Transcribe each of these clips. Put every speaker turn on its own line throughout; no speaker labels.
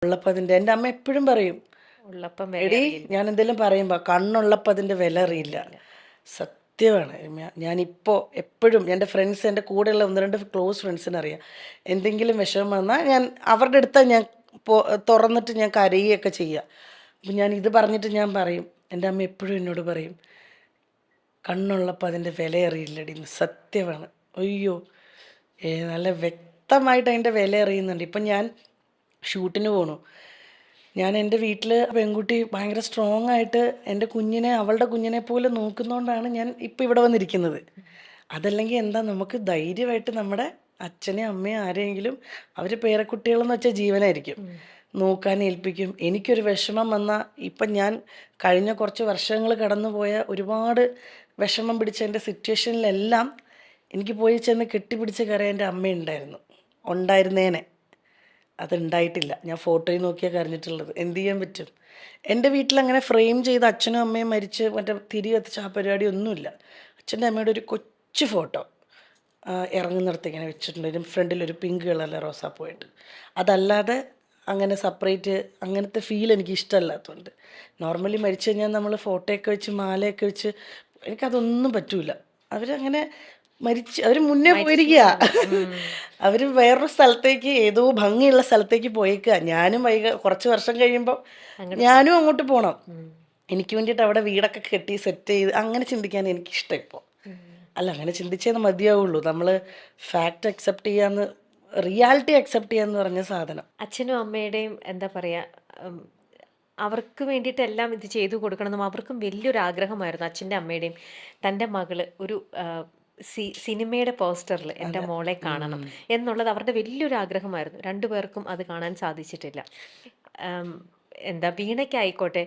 ഉള്ളപ്പോൾ അതിൻ്റെ എൻ്റെ അമ്മ എപ്പോഴും പറയും,
ഉള്ളപ്പം
എടി ഞാൻ എന്തെങ്കിലും പറയുമ്പോൾ കണ്ണുള്ളപ്പോൾ അതിൻ്റെ വില അറിയില്ല. സത്യമാണ്. ഞാനിപ്പോൾ എപ്പോഴും എൻ്റെ ഫ്രണ്ട്സ്, എൻ്റെ കൂടെയുള്ള 1-2 ക്ലോസ് ഫ്രണ്ട്സിന് അറിയാം, എന്തെങ്കിലും വിഷമം വന്നാൽ ഞാൻ അവരുടെ അടുത്താണ് ഞാൻ തുറന്നിട്ട് ഞാൻ കരയുകയൊക്കെ ചെയ്യുക. അപ്പം ഞാൻ ഇത് പറഞ്ഞിട്ട് ഞാൻ പറയും, എൻ്റെ അമ്മ എപ്പോഴും എന്നോട് പറയും, കണ്ണുള്ളപ്പോൾ അതിൻ്റെ വില അറിയില്ലടി. സത്യമാണ്. അയ്യോ, നല്ല വ്യക്തമായിട്ട് അതിൻ്റെ വില അറിയുന്നുണ്ട്. ഇപ്പം ഞാൻ ഷൂട്ടിന് പോണു, ഞാൻ എൻ്റെ വീട്ടിൽ പെൺകുട്ടി ഭയങ്കര സ്ട്രോങ് ആയിട്ട് എൻ്റെ കുഞ്ഞിനെ, അവളുടെ കുഞ്ഞിനെ പോലെ നോക്കുന്നതുകൊണ്ടാണ് ഞാൻ ഇപ്പോൾ ഇവിടെ വന്നിരിക്കുന്നത്. അതല്ലെങ്കിൽ എന്താ, നമുക്ക് ധൈര്യമായിട്ട് നമ്മുടെ അച്ഛനെയും അമ്മയും ആരെങ്കിലും, അവർ പേരക്കുട്ടികളെന്ന് വെച്ചാൽ ജീവനായിരിക്കും, നോക്കാൻ ഏൽപ്പിക്കും. എനിക്കൊരു വിഷമം വന്നാൽ, ഇപ്പം ഞാൻ കഴിഞ്ഞ കുറച്ച് വർഷങ്ങൾ കടന്നുപോയ ഒരുപാട് വിഷമം പിടിച്ച എൻ്റെ സിറ്റുവേഷനിലെല്ലാം എനിക്ക് പോയി ചെന്ന് കെട്ടിപ്പിടിച്ച് കരയാൻ എൻ്റെ അമ്മയുണ്ടായിരുന്നു, ഉണ്ടായിരുന്നേനെ. അതുണ്ടായിട്ടില്ല. ഞാൻ ഫോട്ടോയിൽ നോക്കിയാൽ കരഞ്ഞിട്ടുള്ളത്. എന്ത് ചെയ്യാൻ പറ്റും? എൻ്റെ വീട്ടിലങ്ങനെ ഫ്രെയിം ചെയ്ത് അച്ഛനും അമ്മയും മരിച്ച് മറ്റേ തിരി കത്തിച്ച ആ പരിപാടി ഒന്നുമില്ല. അച്ഛൻ്റെ അമ്മയുടെ ഒരു കൊച്ചു ഫോട്ടോ ഇറങ്ങുന്നിടത്ത് ഇങ്ങനെ വെച്ചിട്ടുണ്ട്, ഒരു ഫ്രണ്ടിലൊരു പിങ്ക് കളറിലെ റോസാപ്പൂവായിട്ട്. അതല്ലാതെ അങ്ങനെ സെപ്പറേറ്റ് അങ്ങനത്തെ ഫീൽ എനിക്ക് ഇഷ്ടമല്ലാത്തതുകൊണ്ട്. നോർമലി മരിച്ചു കഴിഞ്ഞാൽ നമ്മൾ ഫോട്ടോയൊക്കെ വെച്ച് മാലയൊക്കെ വെച്ച്, എനിക്കതൊന്നും പറ്റൂല. അവരങ്ങനെ അവർ മുന്നേ പോയിരിക്കുക. അവർ വേറൊരു സ്ഥലത്തേക്ക്, ഏതോ ഭംഗിയുള്ള സ്ഥലത്തേക്ക് പോയേക്കുക. ഞാനും കുറച്ച് വർഷം കഴിയുമ്പോൾ ഞാനും അങ്ങോട്ട് പോകണം. എനിക്ക് വേണ്ടിയിട്ട് അവിടെ വീടൊക്കെ കെട്ടി സെറ്റ് ചെയ്ത് അങ്ങനെ ചിന്തിക്കാൻ എനിക്കിഷ്ടം ഇപ്പോൾ. അല്ല, അങ്ങനെ ചിന്തിച്ചേ മതിയാവുള്ളൂ. നമ്മൾ ഫാക്റ്റ് അക്സെപ്റ്റ് ചെയ്യാന്ന്, റിയാലിറ്റി അക്സെപ്റ്റ് ചെയ്യാന്ന് പറഞ്ഞ സാധനം.
അച്ഛനും അമ്മയുടെയും എന്താ പറയുക, അവർക്ക് വേണ്ടിയിട്ടെല്ലാം ഇത് ചെയ്തു കൊടുക്കണമെന്നും അവർക്കും വലിയൊരു ആഗ്രഹമായിരുന്നു. അച്ഛൻ്റെ അമ്മയുടെയും തൻ്റെ മകള് ഒരു സിനിമയുടെ പോസ്റ്ററിൽ എൻ്റെ മോളെ കാണണം എന്നുള്ളത് അവരുടെ വലിയൊരു ആഗ്രഹമായിരുന്നു. രണ്ടുപേർക്കും അത് കാണാൻ സാധിച്ചിട്ടില്ല. എന്താ, വീണയ്ക്കായിക്കോട്ടെ,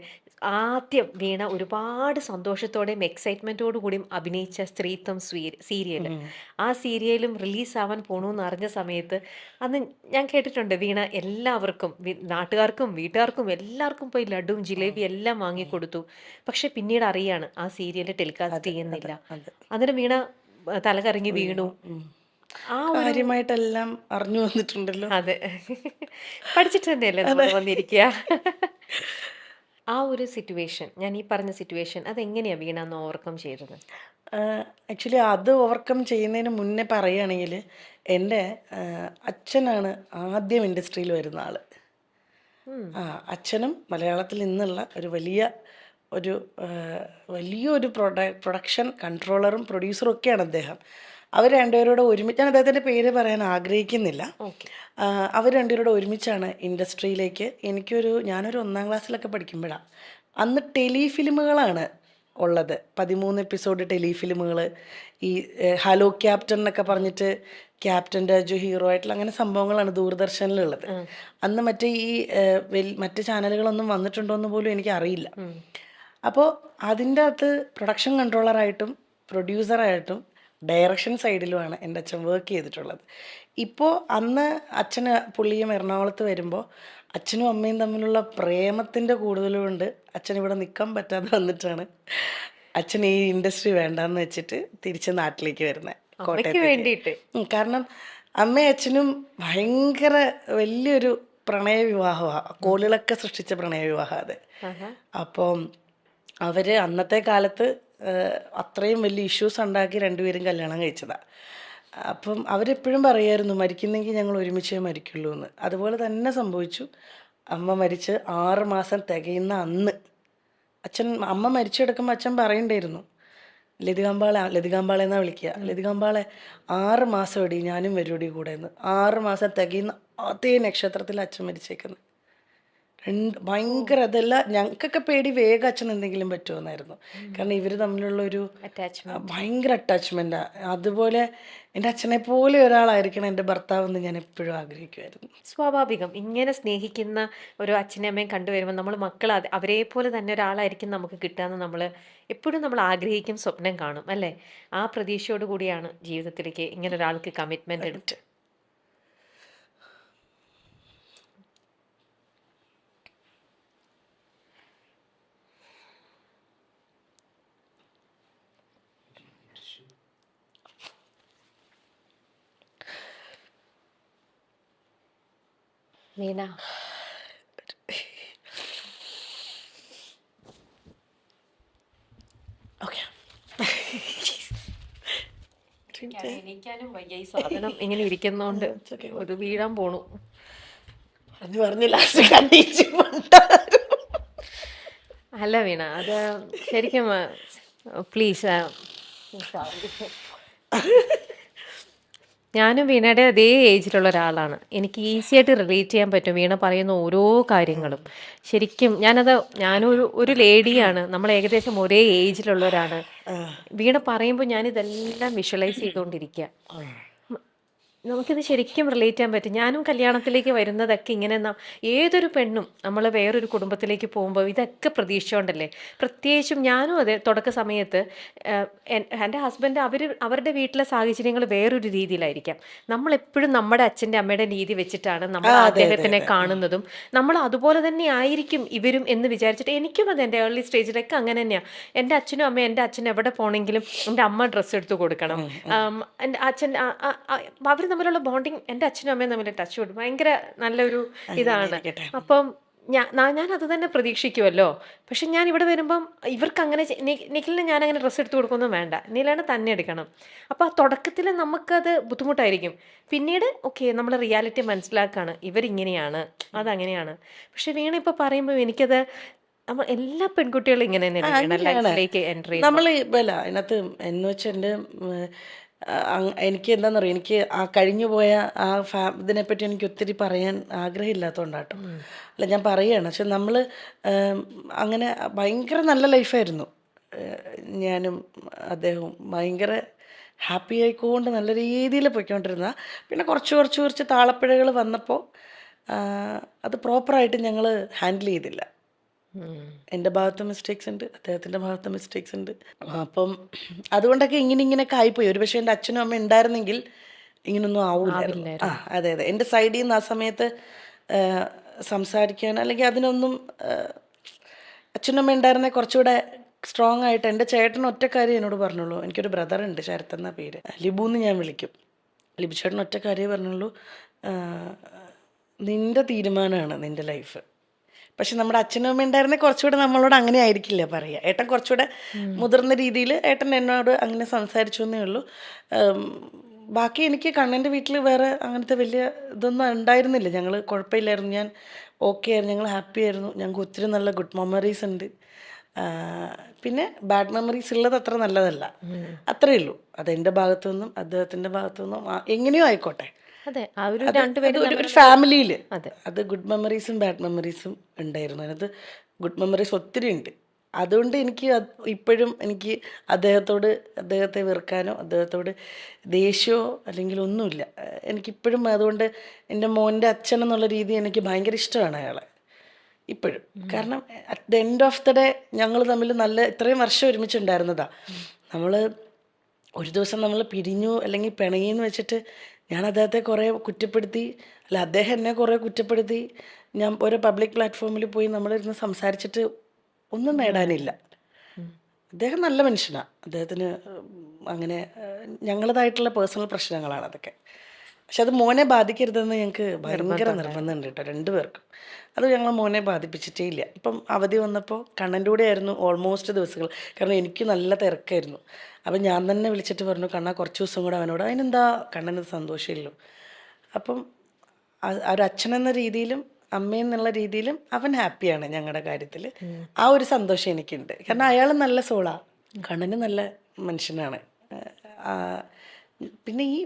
ആദ്യം വീണ ഒരുപാട് സന്തോഷത്തോടെയും എക്സൈറ്റ്മെൻറ്റോടു കൂടിയും അഭിനയിച്ച സ്ത്രീത്വം സീരിയൽ, ആ സീരിയലും റിലീസാവാൻ പോണൂന്ന് അറിഞ്ഞ സമയത്ത് അന്ന് ഞാൻ കേട്ടിട്ടുണ്ട്, വീണ എല്ലാവർക്കും, നാട്ടുകാർക്കും വീട്ടുകാർക്കും എല്ലാവർക്കും പോയി ലഡുവും ജിലേബി എല്ലാം വാങ്ങിക്കൊടുത്തു. പക്ഷെ പിന്നീട് അറിയാണ് ആ സീരിയൽ ടെലികാസ്റ്റ് ചെയ്യുന്നില്ല. അന്നേരം വീണ തലകറങ്ങി വീണു. ആ
കാര്യമായിട്ടെല്ലാം അറിഞ്ഞു വന്നിട്ടുണ്ടല്ലോ.
അതെ, പഠിച്ചിട്ട് തന്നെയല്ലേ നമ്മൾ വന്നിരിക്കുക. ആ ഒരു സിറ്റുവേഷൻ, ഞാൻ ഈ പറഞ്ഞ സിറ്റുവേഷൻ, അതെങ്ങനെയാണ് വീണ ഒന്ന് ഓവർകം ചെയ്തത്?
ആക്ച്വലി അത് ഓവർകം ചെയ്യുന്നതിന് മുന്നേ പറയുകയാണെങ്കിൽ, എൻ്റെ അച്ഛനാണ് ആദ്യം ഇൻഡസ്ട്രിയിൽ വരുന്ന ആൾ. അച്ഛനും മലയാളത്തിൽ നിന്നുള്ള ഒരു ഒരു വലിയൊരു പ്രൊഡക്ഷൻ കൺട്രോളറും പ്രൊഡ്യൂസറും ഒക്കെയാണ് അദ്ദേഹം. അവർ രണ്ടുപേരോട് ഒരുമിച്ച്, ഞാൻ അദ്ദേഹത്തിൻ്റെ പേര് പറയാൻ ആഗ്രഹിക്കുന്നില്ല, അവർ രണ്ടുപേരോട് ഒരുമിച്ചാണ് ഇൻഡസ്ട്രിയിലേക്ക്. ഞാനൊരു 1-ാം ക്ലാസ്സിലൊക്കെ പഠിക്കുമ്പോഴാണ്. അന്ന് ടെലിഫിലിമുകളാണ് ഉള്ളത്, 13 എപ്പിസോഡ് ടെലിഫിലിമുകൾ. ഈ ഹലോ ക്യാപ്റ്റൻ എന്നൊക്കെ പറഞ്ഞിട്ട് ക്യാപ്റ്റൻ രാജു ഹീറോ ആയിട്ടുള്ള അങ്ങനെ സംഭവങ്ങളാണ് ദൂരദർശനിലുള്ളത്. അന്ന് മറ്റേ മറ്റ് ചാനലുകളൊന്നും വന്നിട്ടുണ്ടോ എന്ന് പോലും എനിക്ക് അറിയില്ല. അപ്പോൾ അതിൻ്റെ അകത്ത് പ്രൊഡക്ഷൻ കൺട്രോളറായിട്ടും പ്രൊഡ്യൂസറായിട്ടും ഡയറക്ഷൻ സൈഡിലുമാണ് എൻ്റെ അച്ഛൻ വർക്ക് ചെയ്തിട്ടുള്ളത്. ഇപ്പോൾ അന്ന് പുള്ളിയും എറണാകുളത്ത് വരുമ്പോൾ അച്ഛനും അമ്മയും തമ്മിലുള്ള പ്രേമത്തിൻ്റെ കൂടുതലുകൊണ്ട് അച്ഛൻ ഇവിടെ നിൽക്കാൻ പറ്റാതെ വന്നിട്ടാണ് അച്ഛൻ ഈ ഇൻഡസ്ട്രി വേണ്ടാന്ന് വെച്ചിട്ട് തിരിച്ച് നാട്ടിലേക്ക് വരുന്നത്, കോട്ടയത്തേക്ക്. കാരണം അമ്മയും അച്ഛനും ഭയങ്കര വലിയൊരു പ്രണയവിവാഹമാണ്, കോളിളൊക്കെ സൃഷ്ടിച്ച പ്രണയവിവാഹം അത്. അപ്പം അവർ അന്നത്തെ കാലത്ത് അത്രയും വലിയ ഇഷ്യൂസ് ഉണ്ടാക്കി രണ്ടുപേരും കല്യാണം കഴിച്ചതാണ്. അപ്പം അവരെപ്പോഴും പറയുമായിരുന്നു, മരിക്കുന്നെങ്കിൽ ഞങ്ങൾ ഒരുമിച്ചേ മരിക്കുള്ളൂ എന്ന്. അതുപോലെ തന്നെ സംഭവിച്ചു. അമ്മ മരിച്ച് 6 മാസം തികയുന്ന അന്ന് അമ്മ മരിച്ചെടുക്കുമ്പോൾ അച്ഛൻ പറയണ്ടായിരുന്നു, ലതികാമ്പാളെന്നാണ് വിളിക്കുക, ലതികാമ്പാളെ 6 മാസം എടി ഞാനും വരുവടി കൂടെ എന്ന്. 6 മാസം തികയുന്ന അതേ നക്ഷത്രത്തിൽ അച്ഛൻ മരിച്ചേക്കുന്നത്. ഭയങ്കര, അതല്ല ഞങ്ങൾക്കൊക്കെ പേടി വേഗം അച്ഛൻ എന്തെങ്കിലും പറ്റുമെന്നായിരുന്നു. കാരണം ഇവർ തമ്മിലുള്ള ഒരു ഭയങ്കര അറ്റാച്ച്മെൻറ്റാണ്. അതുപോലെ എൻ്റെ അച്ഛനെ പോലെ ഒരാളായിരിക്കണം എൻ്റെ ഭർത്താവെന്ന് ഞാൻ എപ്പോഴും ആഗ്രഹിക്കുമായിരുന്നു.
സ്വാഭാവികം, ഇങ്ങനെ സ്നേഹിക്കുന്ന ഒരു അച്ഛനെ അമ്മയും കണ്ടുവരുമ്പോൾ നമ്മൾ മക്കൾ അവരെ പോലെ തന്നെ ഒരാളായിരിക്കും നമുക്ക് കിട്ടുകയെന്ന് നമ്മൾ എപ്പോഴും നമ്മൾ ആഗ്രഹിക്കും, സ്വപ്നം കാണും അല്ലേ? ആ പ്രതീക്ഷയോട് കൂടിയാണ് ജീവിതത്തിലേക്ക് ഇങ്ങനെ ഒരാൾക്ക് കമ്മിറ്റ്മെന്റ് എടുത്ത്. വീണ, എനിക്കാനും വയ്യ ഈ സാധനം ഇങ്ങനെ ഇരിക്കുന്നോണ്ട് ഒരു വീഴാൻ പോണു.
പറഞ്ഞു ലാസ്റ്റ് കണ്ടീച്ച്
അല്ല വീണ, അത് ശരിക്കും പ്ലീസ്, ഞാനും വീണയുടെ അതേ ഏജിലുള്ള ഒരാളാണ്. എനിക്ക് ഈസി ആയിട്ട് റിലേറ്റ് ചെയ്യാൻ പറ്റും വീണ പറയുന്ന ഓരോ കാര്യങ്ങളും. ശരിക്കും ഞാനും ഒരു ലേഡിയാണ്, നമ്മൾ ഏകദേശം ഒരേ ഏജിലുള്ളവരാണ്. വീണ പറയുമ്പോൾ ഞാനിതെല്ലാം വിഷ്വലൈസ് ചെയ്തുകൊണ്ടിരിക്കുക. നമുക്കിത് ശരിക്കും റിലേറ്റ് ചെയ്യാൻ പറ്റും. ഞാനും കല്യാണത്തിലേക്ക് വരുന്നതൊക്കെ ഇങ്ങനെ ഏതൊരു പെണ്ണും നമ്മൾ വേറൊരു കുടുംബത്തിലേക്ക് പോകുമ്പോൾ ഇതൊക്കെ പ്രതീക്ഷിച്ചുകൊണ്ടല്ലേ. പ്രത്യേകിച്ചും ഞാനും അതെ, തുടക്ക സമയത്ത് എൻ്റെ ഹസ്ബൻഡ് അവരുടെ വീട്ടിലെ സാഹചര്യങ്ങൾ വേറൊരു രീതിയിലായിരിക്കാം. നമ്മളെപ്പോഴും നമ്മുടെ അച്ഛൻ്റെ അമ്മയുടെ രീതി വെച്ചിട്ടാണ് നമ്മൾ അദ്ദേഹത്തിനെ കാണുന്നതും. നമ്മൾ അതുപോലെ തന്നെ ആയിരിക്കും ഇവരും എന്ന് വിചാരിച്ചിട്ട് എനിക്കും അത് എൻ്റെ ഏർലി സ്റ്റേജിലൊക്കെ അങ്ങനെ തന്നെയാണ്. എൻ്റെ അച്ഛനും അമ്മയും, എൻ്റെ അച്ഛൻ എവിടെ പോകണമെങ്കിലും എൻ്റെ അമ്മ ഡ്രസ്സ് എടുത്ത് കൊടുക്കണം. എൻ്റെ അച്ഛൻ അവർ തമ്മിലുള്ള ബോണ്ടിങ്, എൻ്റെ അച്ഛനും അമ്മയും തമ്മിൽ ടച്ച് വിടും, ഭയങ്കര നല്ലൊരു ഇതാണ്. അപ്പം ഞാൻ അത് തന്നെ പ്രതീക്ഷിക്കുമല്ലോ. പക്ഷെ ഞാൻ ഇവിടെ വരുമ്പം ഇവർക്ക് അങ്ങനെ നിഖിലിന് ഞാൻ അങ്ങനെ ഡ്രസ്സ് എടുത്ത് കൊടുക്കൊന്നും വേണ്ട, നീലാണ് തന്നെ എടുക്കണം. അപ്പോൾ ആ തുടക്കത്തിൽ നമുക്കത് ബുദ്ധിമുട്ടായിരിക്കും. പിന്നീട് ഓക്കെ, നമ്മൾ റിയാലിറ്റി മനസ്സിലാക്കുകയാണ്, ഇവരിങ്ങനെയാണ്, അതങ്ങനെയാണ്. പക്ഷെ വീണ ഇപ്പോൾ പറയുമ്പോൾ എനിക്കത് നമ്മൾ എല്ലാ പെൺകുട്ടികളും ഇങ്ങനെ തന്നെയാണ് ലൈഫിലേക്ക് എൻ്റർ ചെയ്യും.
നമ്മൾ അതിനകത്ത് എന്ന് വെച്ചാൽ എൻ്റെ എനിക്ക് എന്താണെന്ന് പറയുക, എനിക്ക് ആ കഴിഞ്ഞു പോയ ആ ഇതിനെപ്പറ്റി എനിക്ക് ഒത്തിരി പറയാൻ ആഗ്രഹമില്ലാത്തതുകൊണ്ടാട്ടോ. അല്ല, ഞാൻ പറയുകയാണ്. പക്ഷെ നമ്മൾ അങ്ങനെ ഭയങ്കര നല്ല ലൈഫായിരുന്നു. ഞാനും അദ്ദേഹവും ഭയങ്കര ഹാപ്പി ആയിക്കൊണ്ട് നല്ല രീതിയിൽ പോയിക്കൊണ്ടിരുന്ന. പിന്നെ കുറച്ച് താളപ്പിഴകൾ വന്നപ്പോൾ അത് പ്രോപ്പറായിട്ട് ഞങ്ങൾ ഹാൻഡിൽ ചെയ്തില്ല. എൻ്റെ ഭാഗത്ത് മിസ്റ്റേക്സ് ഉണ്ട്, അദ്ദേഹത്തിൻ്റെ ഭാഗത്ത് മിസ്റ്റേക്സ് ഉണ്ട്. അപ്പം അതുകൊണ്ടൊക്കെ ഇങ്ങനെയൊക്കെ ആയിപ്പോയി. ഒരു പക്ഷേ എൻ്റെ അച്ഛനും അമ്മ ഉണ്ടായിരുന്നെങ്കിൽ ഇങ്ങനൊന്നും ആവില്ലായിരുന്നു. അതെ. എൻ്റെ സൈഡിൽ നിന്ന് ആ സമയത്ത് സംസാരിക്കാൻ അല്ലെങ്കിൽ അതിനൊന്നും അച്ഛനും അമ്മ ഉണ്ടായിരുന്നെ കുറച്ചുകൂടെ സ്ട്രോങ് ആയിട്ട്. എൻ്റെ ചേട്ടൻ ഒറ്റ കാര്യം എന്നോട് പറഞ്ഞുള്ളൂ. എനിക്കൊരു ബ്രദറുണ്ട്, ശരത്ത് എന്ന പേര്, ലിബു എന്ന് ഞാൻ വിളിക്കും. ലിബു ചേട്ടൻ ഒറ്റ കാര്യമേ പറഞ്ഞുള്ളൂ, നിൻ്റെ തീരുമാനമാണ് നിൻ്റെ ലൈഫ്. പക്ഷെ നമ്മുടെ അച്ഛനും അമ്മ ഉണ്ടായിരുന്നെ കുറച്ചുകൂടെ നമ്മളോട് അങ്ങനെ ആയിരിക്കില്ല പറയുക. ഏട്ടൻ കുറച്ചുകൂടെ മുതിർന്ന രീതിയിൽ ഏട്ടൻ എന്നോട് അങ്ങനെ സംസാരിച്ചു എന്നേ ഉള്ളൂ. ബാക്കി എനിക്ക് കണ്ണൻ്റെ വീട്ടിൽ വേറെ അങ്ങനത്തെ വലിയ ഇതൊന്നും ഉണ്ടായിരുന്നില്ല. ഞങ്ങൾ കുഴപ്പമില്ലായിരുന്നു, ഞാൻ ഓക്കെ ആയിരുന്നു, ഞങ്ങൾ ഹാപ്പി ആയിരുന്നു. ഞങ്ങൾക്ക് ഒത്തിരി നല്ല ഗുഡ് മെമ്മറീസ് ഉണ്ട്. പിന്നെ ബാഡ് മെമ്മറീസ് ഉള്ളത് അത്ര നല്ലതല്ല, അത്രയേ ഉള്ളൂ. അതെൻ്റെ ഭാഗത്തു നിന്നും അദ്ദേഹത്തിൻ്റെ ഭാഗത്തു നിന്നും എങ്ങനെയോ ആയിക്കോട്ടെ.
അതെ,
ഒരു ഫാമിലിയിൽ അത് ഗുഡ് മെമ്മറീസും ബാഡ് മെമ്മറീസും ഉണ്ടായിരുന്നു. അതിനകത്ത് ഗുഡ് മെമ്മറീസ് ഒത്തിരി ഉണ്ട്. അതുകൊണ്ട് എനിക്ക് ഇപ്പോഴും എനിക്ക് അദ്ദേഹത്തെ വെറുക്കാനോ അദ്ദേഹത്തോട് ദേഷ്യമോ അല്ലെങ്കിൽ ഒന്നുമില്ല. എനിക്കിപ്പോഴും അതുകൊണ്ട് എൻ്റെ മോൻ്റെ അച്ഛൻ എന്നുള്ള രീതി എനിക്ക് ഭയങ്കര ഇഷ്ടമാണ് അയാളെ ഇപ്പോഴും. കാരണം at the end of the day ഞങ്ങൾ തമ്മിൽ ഇത്രയും വർഷം ഒരുമിച്ചുണ്ടായിരുന്നതാണ്. നമ്മൾ ഒരു ദിവസം നമ്മൾ പിരിഞ്ഞു അല്ലെങ്കിൽ പിണങ്ങിയെന്ന് വെച്ചിട്ട് ഞാൻ അദ്ദേഹത്തെ കുറേ കുറ്റപ്പെടുത്തി, അല്ല അദ്ദേഹം എന്നെ കുറേ കുറ്റപ്പെടുത്തി. ഞാൻ ഓരോ പബ്ലിക് പ്ലാറ്റ്ഫോമിൽ പോയി നമ്മളിരുന്ന് സംസാരിച്ചിട്ട് ഒന്നും നേടാനില്ല. അദ്ദേഹം നല്ല മനുഷ്യനാണ്. അദ്ദേഹത്തിന് അങ്ങനെ ഞങ്ങളതായിട്ടുള്ള പേഴ്സണൽ പ്രശ്നങ്ങളാണ് അതൊക്കെ. പക്ഷെ അത് മോനെ ബാധിക്കരുതെന്ന് ഞങ്ങൾക്ക് ഭയങ്കര നിർബന്ധമുണ്ട് കേട്ടോ, രണ്ടുപേർക്കും. അത് ഞങ്ങൾ മോനെ ബാധിപ്പിച്ചിട്ടേ ഇല്ല. ഇപ്പം അവധി വന്നപ്പോൾ കണ്ണൻ്റെ കൂടെ ആയിരുന്നു ഓൾമോസ്റ്റ് ദിവസങ്ങൾ. കാരണം എനിക്ക് നല്ല തിരക്കായിരുന്നു. അപ്പം ഞാൻ തന്നെ വിളിച്ചിട്ട് പറഞ്ഞു, കണ്ണ കുറച്ച് ദിവസം കൂടെ അവനോട്. അതിനെന്താ, കണ്ണന് സന്തോഷമില്ലല്ലോ. അപ്പം ഒരു അച്ഛനെന്ന രീതിയിലും അമ്മയെന്നുള്ള രീതിയിലും അവൻ ഹാപ്പിയാണ് ഞങ്ങളുടെ കാര്യത്തിൽ. ആ ഒരു സന്തോഷം എനിക്കുണ്ട്. കാരണം അയാൾ നല്ല സോളാണ്, കണ്ണന് നല്ല മനുഷ്യനാണ്. പിന്നെ ഈ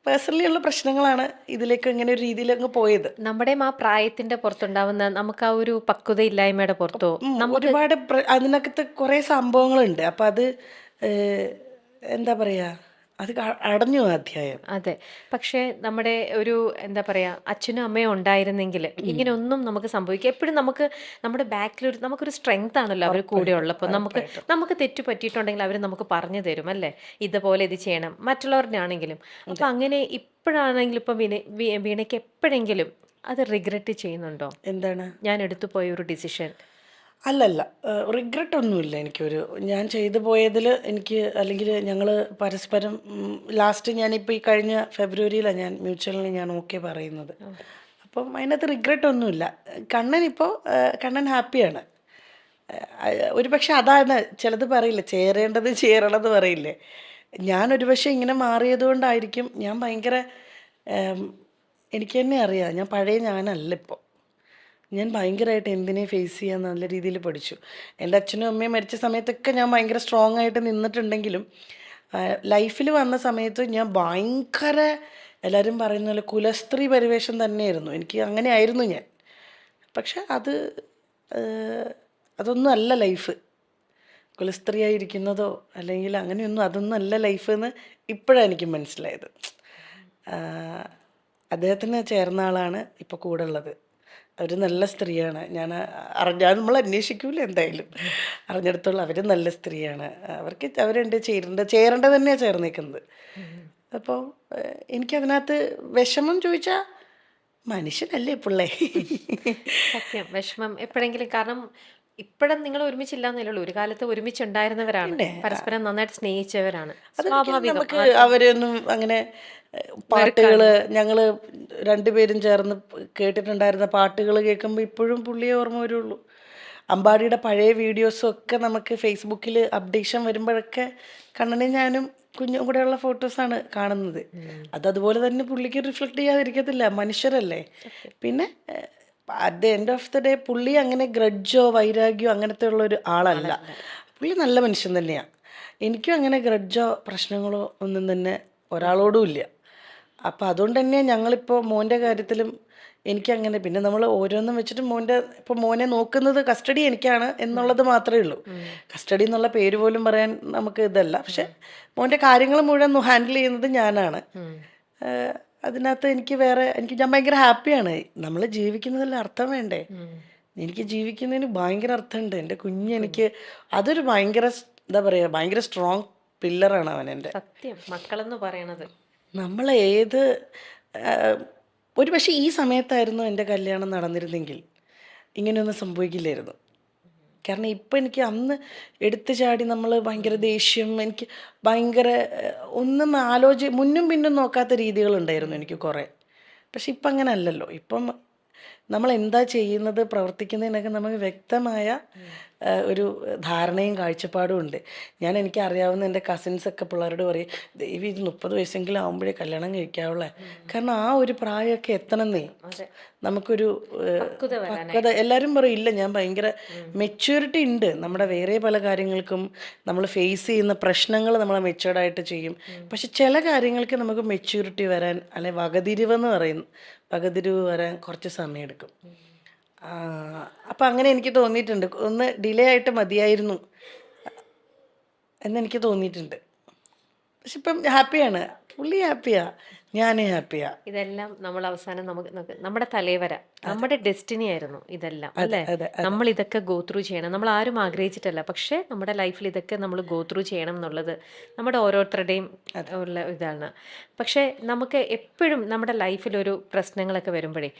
പേഴ്സണലി ഉള്ള പ്രശ്നങ്ങളാണ് ഇതിലേക്ക് ഇങ്ങനെ ഒരു രീതിയിൽ അങ്ങ് പോയത്.
നമ്മുടെ ആ പ്രായത്തിന്റെ പുറത്തുണ്ടാവുന്ന നമുക്ക് ആ ഒരു പക്വതയില്ലായ്മയുടെ പുറത്തോ
ഒരുപാട് അതിനകത്ത് കുറേ സംഭവങ്ങളുണ്ട്. അപ്പം അത് എന്താ പറയുക, അത് അടഞ്ഞു അധ്യായം.
അതെ, പക്ഷേ നമ്മുടെ ഒരു എന്താ പറയാ, അച്ഛനും അമ്മയും ഉണ്ടായിരുന്നെങ്കിൽ ഇങ്ങനെ ഒന്നും നമുക്ക് സംഭവിക്കുക. എപ്പോഴും നമ്മുടെ ബാക്കിൽ നമുക്കൊരു സ്ട്രെങ്ത് ആണല്ലോ അവർ കൂടെ ഉള്ളപ്പോൾ. നമുക്ക് തെറ്റ് പറ്റിയിട്ടുണ്ടെങ്കിൽ അവർ നമുക്ക് പറഞ്ഞു തരും, അല്ലേ, ഇതുപോലെ ഇത് ചെയ്യണം, മറ്റുള്ളവരുടെ ആണെങ്കിലും. അപ്പം അങ്ങനെ ഇപ്പോഴാണെങ്കിലും ഇപ്പം വീണയ്ക്ക് എപ്പോഴെങ്കിലും അത് റിഗ്രറ്റ് ചെയ്യുന്നുണ്ടോ?
എന്താണ്
ഞാൻ എടുത്തു പോയ ഒരു ഡിസിഷൻ?
അല്ലല്ല, റിഗ്രറ്റ് ഒന്നുമില്ല. ഞാൻ ചെയ്തു പോയതിൽ എനിക്ക്, അല്ലെങ്കിൽ ഞങ്ങൾ പരസ്പരം ലാസ്റ്റ് ഞാനിപ്പോൾ ഈ കഴിഞ്ഞ ഫെബ്രുവരിയിലാണ് ഞാൻ മ്യൂച്വലിന് ഞാൻ ഓക്കെ പറയുന്നത്. അപ്പം അതിനകത്ത് റിഗ്രറ്റ് ഒന്നുമില്ല. കണ്ണൻ ഹാപ്പിയാണ്. ഒരു പക്ഷെ അതാണ് ചിലത് പറയില്ലേ, ചേരേണ്ടത് ചേരണമെന്ന് പറയില്ലേ. ഞാനൊരു പക്ഷേ ഇങ്ങനെ മാറിയത് കൊണ്ടായിരിക്കും ഞാൻ ഭയങ്കര എനിക്ക് തന്നെ അറിയാം ഞാൻ പഴയ ഞാനല്ല ഇപ്പോൾ. ഞാൻ ഭയങ്കരമായിട്ട് എന്തിനെ ഫേസ് ചെയ്യാൻ നല്ല രീതിയിൽ പഠിച്ചു. എൻ്റെ അച്ഛനും അമ്മയും മരിച്ച സമയത്തൊക്കെ ഞാൻ ഭയങ്കര സ്ട്രോങ് ആയിട്ട് നിന്നിട്ടുണ്ടെങ്കിലും ലൈഫിൽ വന്ന സമയത്ത് ഞാൻ ഭയങ്കര എല്ലാവരും പറയുന്ന പോലെ കുലസ്ത്രീ പരിവേഷം തന്നെയായിരുന്നു. എനിക്ക് അങ്ങനെ ആയിരുന്നു ഞാൻ. പക്ഷെ അതൊന്നും അല്ല ലൈഫ്. കുലസ്ത്രീയായിരിക്കുന്നതോ അല്ലെങ്കിൽ അങ്ങനെയൊന്നും അതൊന്നും അല്ല ലൈഫ് എന്ന് ഇപ്പോഴാണ് എനിക്ക് മനസ്സിലായത്. അദ്ദേഹത്തിന് ചേർന്ന ആളാണ് ഇപ്പോൾ കൂടെ ഉള്ളത്. അവർ നല്ല സ്ത്രീയാണ്. ഞാൻ നമ്മൾ അന്വേഷിക്കൂല എന്തായാലും. അറിഞ്ഞിടത്തോളം അവർ നല്ല സ്ത്രീയാണ്. അവർക്ക് അവരുണ്ട് ചേരേണ്ട തന്നെയാണ് ചേർന്നേക്കുന്നത്. അപ്പോൾ എനിക്കതിനകത്ത് വിഷമം ചോദിച്ചാൽ മനുഷ്യനല്ലേ പിള്ളേ.
സത്യം വിഷമം എപ്പോഴെങ്കിലും, കാരണം ഇപ്പോഴും നിങ്ങൾ ഒരുമിച്ചില്ലാന്നല്ലേ ഉള്ളൂ, ഒരു കാലത്ത് ഒരുമിച്ചുണ്ടായിരുന്നവരാണ്,
പിന്നെ
പരസ്പരം നന്നായിട്ട് സ്നേഹിച്ചവരാണ്.
അതൊരിക്കലും
സ്വാഭാവികം
നമുക്ക് അവരെയൊന്നും അങ്ങനെ പാട്ടുകൾ ഞങ്ങൾ രണ്ടുപേരും ചേർന്ന് കേട്ടിട്ടുണ്ടായിരുന്ന പാട്ടുകൾ കേൾക്കുമ്പോൾ ഇപ്പോഴും പുള്ളിയെ ഓർമ്മ വരുള്ളൂ. അമ്പാടിയുടെ പഴയ വീഡിയോസും ഒക്കെ നമുക്ക് ഫേസ്ബുക്കിൽ അപ്ഡേഷൻ വരുമ്പോഴൊക്കെ കണ്ണനും ഞാനും കുഞ്ഞും കൂടെയുള്ള ഫോട്ടോസാണ് കാണുന്നത്. അതുപോലെ തന്നെ പുള്ളിക്ക് റിഫ്ലക്റ്റ് ചെയ്യാതിരിക്കത്തില്ല, മനുഷ്യരല്ലേ. പിന്നെ at the end of the day പുള്ളി അങ്ങനെ ഗ്രഡ്ജോ വൈരാഗ്യോ അങ്ങനത്തെ ഉള്ള ഒരു ആളല്ല. പുള്ളി നല്ല മനുഷ്യൻ തന്നെയാണ്. എനിക്കും അങ്ങനെ ഗ്രഡ്ജോ പ്രശ്നങ്ങളോ ഒന്നും തന്നെ ഒരാളോടും ഇല്ല. അപ്പോൾ അതുകൊണ്ട് തന്നെ ഞങ്ങളിപ്പോൾ മോൻ്റെ കാര്യത്തിലും എനിക്കങ്ങനെ, പിന്നെ നമ്മൾ ഓരോന്നും വെച്ചിട്ട് ഇപ്പോൾ മോനെ നോക്കുന്നത് കസ്റ്റഡി എനിക്കാണ് എന്നുള്ളത് മാത്രമേ ഉള്ളൂ. കസ്റ്റഡി എന്നുള്ള പേര് പോലും പറയാൻ നമുക്ക് ഇതല്ല. പക്ഷെ മോൻ്റെ കാര്യങ്ങൾ മുഴുവൻ ഹാൻഡിൽ ചെയ്യുന്നത് ഞാനാണ്. അതിനകത്ത് ഞാൻ ഭയങ്കര ഹാപ്പിയാണ്. നമ്മൾ ജീവിക്കുന്നതിൽ അർത്ഥം വേണ്ടേ? എനിക്ക് ജീവിക്കുന്നതിന് ഭയങ്കര അർത്ഥമുണ്ട്. എൻ്റെ കുഞ്ഞെനിക്ക് അതൊരു ഭയങ്കര എന്താ പറയുക, ഭയങ്കര സ്ട്രോങ് പില്ലറാണ് അവൻ എൻ്റെ.
സത്യം മക്കളെന്ന് പറയണത്.
നമ്മൾ ഒരു പക്ഷേ ഈ സമയത്തായിരുന്നു എൻ്റെ കല്യാണം നടന്നിരുന്നെങ്കിൽ ഇങ്ങനെയൊന്നും സംഭവിക്കില്ലായിരുന്നു. കാരണം ഇപ്പം എനിക്ക് അന്ന് എടുത്തു ചാടി നമ്മൾ ഭയങ്കര ദേഷ്യം, എനിക്ക് ഭയങ്കര ഒന്നും മുന്നും പിന്നും നോക്കാത്ത രീതികളുണ്ടായിരുന്നു എനിക്ക് കുറേ. പക്ഷെ ഇപ്പം അങ്ങനെ അല്ലല്ലോ. ഇപ്പം നമ്മൾ എന്താ ചെയ്യുന്നത് പ്രവർത്തിക്കുന്നതിനൊക്കെ നമുക്ക് വ്യക്തമായ ഒരു ധാരണയും കാഴ്ചപ്പാടും ഉണ്ട്. എനിക്ക് അറിയാവുന്ന എൻ്റെ കസിൻസൊക്കെ പിള്ളേരോട് പറയും, ദേവി ഇത് 30 വയസ്സെങ്കിലും ആകുമ്പോഴേ കല്യാണം കഴിക്കാവുള്ളേ. കാരണം ആ ഒരു പ്രായമൊക്കെ എത്തണമെന്നേ നമുക്കൊരു പക്വത. എല്ലാവരും പറയും ഇല്ല ഞാൻ ഭയങ്കര മെച്യൂരിറ്റി ഉണ്ട്, നമ്മുടെ വേറെ പല കാര്യങ്ങൾക്കും നമ്മൾ ഫേസ് ചെയ്യുന്ന പ്രശ്നങ്ങൾ നമ്മൾ മെച്യൂർഡായിട്ട് ചെയ്യും. പക്ഷെ ചില കാര്യങ്ങൾക്ക് നമുക്ക് മെച്യൂരിറ്റി വരാൻ അല്ലെ വകതിരിവ് വരാൻ കുറച്ച് സമയമെടുക്കും. അപ്പം അങ്ങനെ എനിക്ക് തോന്നിയിട്ടുണ്ട്, ഒന്ന് ഡിലേ ആയിട്ട് മതിയായിരുന്നു എന്നെനിക്ക് തോന്നിയിട്ടുണ്ട്. പക്ഷെ ഇപ്പം ഹാപ്പിയാണ്, പുള്ളി ഹാപ്പിയാ, ഞാൻ ഹാപ്പിയാ.
ഇതെല്ലാം നമ്മൾ അവസാനം നമ്മുടെ തലവര, നമ്മുടെ ഡെസ്റ്റിനി ആയിരുന്നു ഇതെല്ലാം, അല്ലേ? നമ്മൾ ഇതൊക്കെ ഗോ ത്രൂ ചെയ്യണം. നമ്മൾ ആരും ആഗ്രഹിച്ചിട്ടല്ല, പക്ഷെ നമ്മുടെ ലൈഫിൽ ഇതൊക്കെ നമ്മൾ ഗോ ത്രൂ ചെയ്യണം എന്നുള്ളത് നമ്മുടെ ഓരോരുത്തരുടെയും ഉള്ള ഇതാണ്. പക്ഷെ നമുക്ക് എപ്പോഴും നമ്മുടെ ലൈഫിലൊരു പ്രശ്നങ്ങളൊക്കെ വരുമ്പോഴേ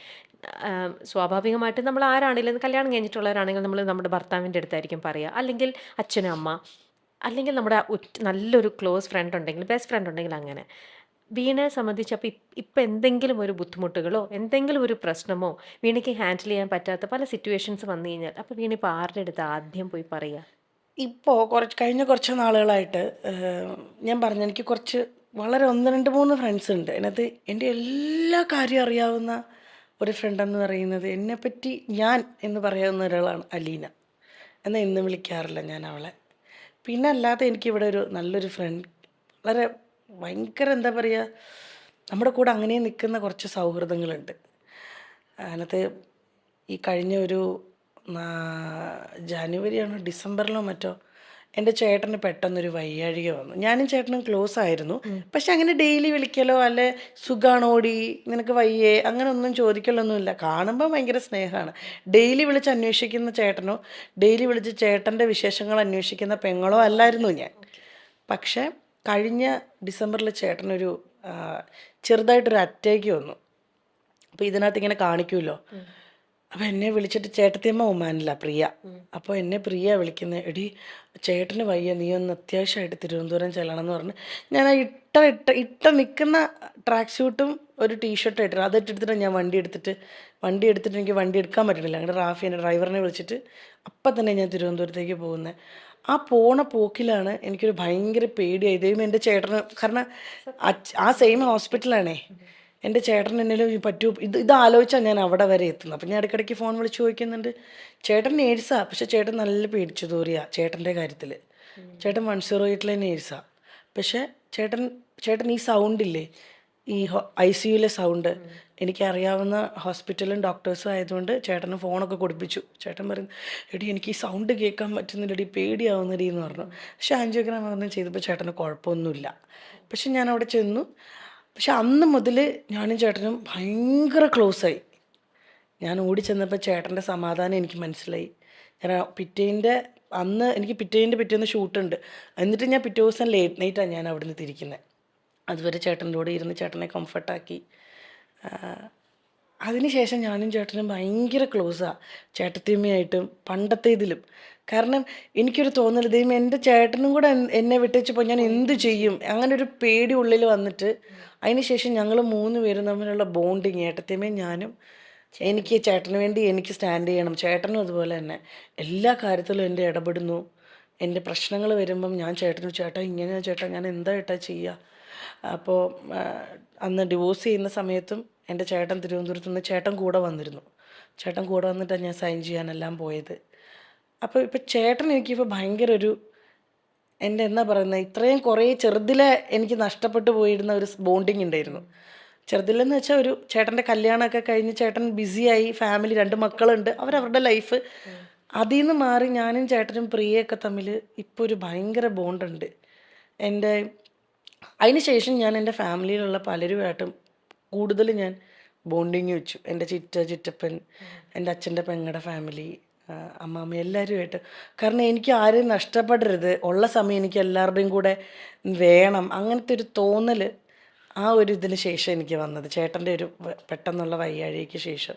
സ്വാഭാവികമായിട്ട് നമ്മൾ ആരാണെങ്കിലും, കല്യാണം കഴിഞ്ഞിട്ടുള്ളവരാണെങ്കിൽ നമ്മൾ നമ്മുടെ ഭർത്താവിൻ്റെ അടുത്തായിരിക്കും പറയുക, അല്ലെങ്കിൽ അച്ഛനും അമ്മ, അല്ലെങ്കിൽ നമ്മുടെ നല്ലൊരു ക്ലോസ് ഫ്രണ്ട് ഉണ്ടെങ്കിൽ, ബെസ്റ്റ് ഫ്രണ്ട് ഉണ്ടെങ്കിൽ. അങ്ങനെ വീണയെ സംബന്ധിച്ച് അപ്പോൾ ഇപ്പം എന്തെങ്കിലും ഒരു ബുദ്ധിമുട്ടുകളോ എന്തെങ്കിലും ഒരു പ്രശ്നമോ വീണയ്ക്ക് ഹാൻഡിൽ ചെയ്യാൻ പറ്റാത്ത പല സിറ്റുവേഷൻസ് വന്നു കഴിഞ്ഞാൽ അപ്പോൾ വീണ ഇപ്പോൾ ആരുടെ അടുത്ത് ആദ്യം പോയി പറയുക?
ഇപ്പോൾ കഴിഞ്ഞ കുറച്ച് നാളുകളായിട്ട് ഞാൻ പറഞ്ഞു, എനിക്ക് കുറച്ച് വളരെ 1, 2, 3 ഫ്രണ്ട്സ് ഉണ്ട്. അതിനകത്ത് എൻ്റെ എല്ലാ കാര്യം അറിയാവുന്ന ഒരു ഫ്രണ്ടെന്ന് പറയുന്നത്, എന്നെപ്പറ്റി ഞാൻ എന്ന് പറയാവുന്ന ഒരാളാണ് അലീന. എന്നാൽ ഇന്ന് വിളിക്കാറില്ല ഞാൻ അവളെ. പിന്നെ അല്ലാതെ എനിക്കിവിടെ ഒരു നല്ലൊരു ഫ്രണ്ട്, വളരെ ഭയങ്കര എന്താ പറയുക, നമ്മുടെ കൂടെ അങ്ങനെ നിൽക്കുന്ന കുറച്ച് സൗഹൃദങ്ങളുണ്ട്. അതിനകത്ത് ഈ കഴിഞ്ഞ ഒരു ജനുവരിയാണോ ഡിസംബറിലോ മറ്റോ എൻ്റെ ചേട്ടന് പെട്ടെന്നൊരു വയ്യാഴിക വന്നു. ഞാനും ചേട്ടനും ക്ലോസ് ആയിരുന്നു. പക്ഷെ അങ്ങനെ ഡെയിലി വിളിക്കലോ അല്ലെ സുഖാണോടി നിനക്ക് വയ്യേ അങ്ങനെ ഒന്നും ചോദിക്കലൊന്നുമില്ല. കാണുമ്പോൾ ഭയങ്കര സ്നേഹമാണ്. ഡെയിലി വിളിച്ച് അന്വേഷിക്കുന്ന ചേട്ടനോ ഡെയിലി വിളിച്ച് ചേട്ടൻ്റെ വിശേഷങ്ങൾ അന്വേഷിക്കുന്ന പെങ്ങളോ അല്ലായിരുന്നു ഞാൻ. പക്ഷെ കഴിഞ്ഞ ഡിസംബറിൽ ചേട്ടനൊരു ചെറുതായിട്ടൊരു അറ്റാക്ക് വന്നു. അപ്പോൾ ഇതിനകത്ത് ഇങ്ങനെ കാണിക്കുമല്ലോ, അപ്പോൾ എന്നെ വിളിച്ചിട്ട് ചേട്ടത്തിയമ്മ ഒമാനില്ല പ്രിയ. അപ്പോൾ എന്നെ പ്രിയ വിളിക്കുന്നത്, എടി ചേട്ടന് വയ്യ, നീ ഒന്ന് അത്യാവശ്യമായിട്ട് തിരുവനന്തപുരം ചെല്ലണം എന്ന് പറഞ്ഞ് ഞാൻ ആ ഇട്ട നിൽക്കുന്ന ട്രാക്ക് സ്യൂട്ടും ഒരു ടീഷർട്ടും ഇട്ടിട്ട് അതിട്ടെടുത്തിട്ട് ഞാൻ വണ്ടി എടുത്തിട്ട് എനിക്ക് വണ്ടി എടുക്കാൻ പറ്റണില്ല. അങ്ങനെ റാഫി എൻ്റെ ഡ്രൈവറിനെ വിളിച്ചിട്ട് അപ്പം തന്നെ ഞാൻ തിരുവനന്തപുരത്തേക്ക് പോകുന്നത്. ആ പോണ പോക്കിലാണ് എനിക്കൊരു ഭയങ്കര പേടിയായി. ദൈവം എൻ്റെ ചേട്ടന്, കാരണം ആ സെയിം ഹോസ്പിറ്റലാണേ. എൻ്റെ ചേട്ടൻ എന്തെങ്കിലും പറ്റുമോ, ഇത് ആലോചിച്ചാൽ ഞാൻ അവിടെ വരെ എത്തുന്നത്. അപ്പം ഞാൻ ഇടയ്ക്കിടയ്ക്ക് ഫോൺ വിളിച്ച് ചോദിക്കുന്നുണ്ട്. ചേട്ടൻ നേഴ്സാ, പക്ഷെ ചേട്ടൻ നല്ല പേടിച്ചു തോറിയാ ചേട്ടൻ്റെ കാര്യത്തിൽ. ചേട്ടൻ 108 നേഴ്സാ. പക്ഷെ ചേട്ടൻ ഈ സൗണ്ടില്ലേ, ഈ ICUയിലെ സൗണ്ട് എനിക്കറിയാവുന്ന ഹോസ്പിറ്റലും ഡോക്ടേഴ്സും ആയതുകൊണ്ട് ചേട്ടന് ഫോണൊക്കെ കൊടുപ്പിച്ചു. ചേട്ടൻ പറഞ്ഞു, എടി എനിക്ക് ഈ സൗണ്ട് കേൾക്കാൻ പറ്റുന്നില്ലടി, പേടിയാവുന്നടി എന്ന് പറഞ്ഞു. പക്ഷെ ആൻജിയോഗ്രാം ഒന്നും ചെയ്തപ്പോൾ ചേട്ടന് കുഴപ്പമൊന്നുമില്ല. പക്ഷെ ഞാൻ അവിടെ ചെന്നു. പക്ഷെ അന്ന് മുതൽ ഞാനും ചേട്ടനും ഭയങ്കര ക്ലോസായി. ഞാൻ ഓടി ചെന്നപ്പോൾ ചേട്ടൻ്റെ സമാധാനം എനിക്ക് മനസ്സിലായി. ഞാൻ എനിക്ക് പിറ്റേന്ന് ഷൂട്ടുണ്ട്. എന്നിട്ട് ഞാൻ പിറ്റേ ദിവസം ലേറ്റ് നൈറ്റാണ് ഞാൻ അവിടെ നിന്ന് തിരിക്കുന്നത്. അതുവരെ ചേട്ടൻ്റെ കൂടെ ഇരുന്ന് ചേട്ടനെ കംഫർട്ടാക്കി. അതിനുശേഷം ഞാനും ചേട്ടനും ഭയങ്കര ക്ലോസാണ്, ചേട്ടത്തിയമ്മയായിട്ടും പണ്ടത്തെ ഇതിലും. കാരണം എനിക്കൊരു തോന്നൽ, ദൈവം എൻ്റെ ചേട്ടനും കൂടെ എന്നെ വിട്ടേച്ചപ്പോൾ ഞാൻ എന്ത് ചെയ്യും, അങ്ങനെ ഒരു പേടി ഉള്ളിൽ വന്നിട്ട് അതിനുശേഷം ഞങ്ങൾ 3 പേരും തമ്മിലുള്ള ബോണ്ടിങ്, ഏട്ടത്തിയമ്മയും ഞാനും, എനിക്ക് ചേട്ടന് വേണ്ടി എനിക്ക് സ്റ്റാൻഡ് ചെയ്യണം, ചേട്ടനും അതുപോലെ തന്നെ എല്ലാ കാര്യത്തിലും എൻ്റെ ഇടപെടുന്നു. എൻ്റെ പ്രശ്നങ്ങൾ വരുമ്പം ഞാൻ ചേട്ടാ ഇങ്ങനെയാ ചേട്ടാ, ഞാൻ എന്താ ചെയ്യുക. അപ്പോൾ അന്ന് ഡിവോഴ്സ് ചെയ്യുന്ന സമയത്തും എൻ്റെ ചേട്ടൻ തിരുവനന്തപുരത്ത് നിന്ന് ചേട്ടൻ കൂടെ വന്നിട്ടാണ് ഞാൻ സൈൻ ചെയ്യാനെല്ലാം പോയത്. അപ്പോൾ ഇപ്പോൾ ചേട്ടൻ എനിക്കിപ്പോൾ ഭയങ്കര ഒരു, എൻ്റെ എന്താ പറയുന്നത്, ഇത്രയും കുറേ ചെറുതിലെ എനിക്ക് നഷ്ടപ്പെട്ടു പോയിരുന്ന ഒരു ബോണ്ടിങ് ഉണ്ടായിരുന്നു. ചെറുതിലെന്ന് വെച്ചാൽ ഒരു ചേട്ടൻ്റെ കല്യാണമൊക്കെ കഴിഞ്ഞ് ചേട്ടൻ ബിസിയായി, ഫാമിലി 2 മക്കളുണ്ട്, അവരവരുടെ ലൈഫ്. അതിൽ നിന്ന് മാറി ഞാനും ചേട്ടനും പ്രിയയൊക്കെ തമ്മിൽ ഇപ്പോൾ ഒരു ഭയങ്കര ബോണ്ടുണ്ട്. അതിന് ശേഷം ഞാൻ എൻ്റെ ഫാമിലിയിലുള്ള പലരുമായിട്ടും കൂടുതൽ ഞാൻ ബോണ്ടിങ് വെച്ചു. എൻ്റെ ചിറ്റപ്പൻ, എൻ്റെ അച്ഛൻ്റെ പെങ്ങളുടെ ഫാമിലി, അമ്മാമ്മ, എല്ലാവരുമായിട്ട്. കാരണം എനിക്ക് ആരെയും നഷ്ടപ്പെടരുത്, ഉള്ള സമയം എനിക്ക് എല്ലാവരുടെയും കൂടെ വേണം, അങ്ങനത്തെ ഒരു തോന്നൽ ആ ഒരു ഇതിന് ശേഷം എനിക്ക് വന്നത്, ചേട്ടൻ്റെ ഒരു പെട്ടെന്നുള്ള വയ്യാഴികയ്ക്ക് ശേഷം.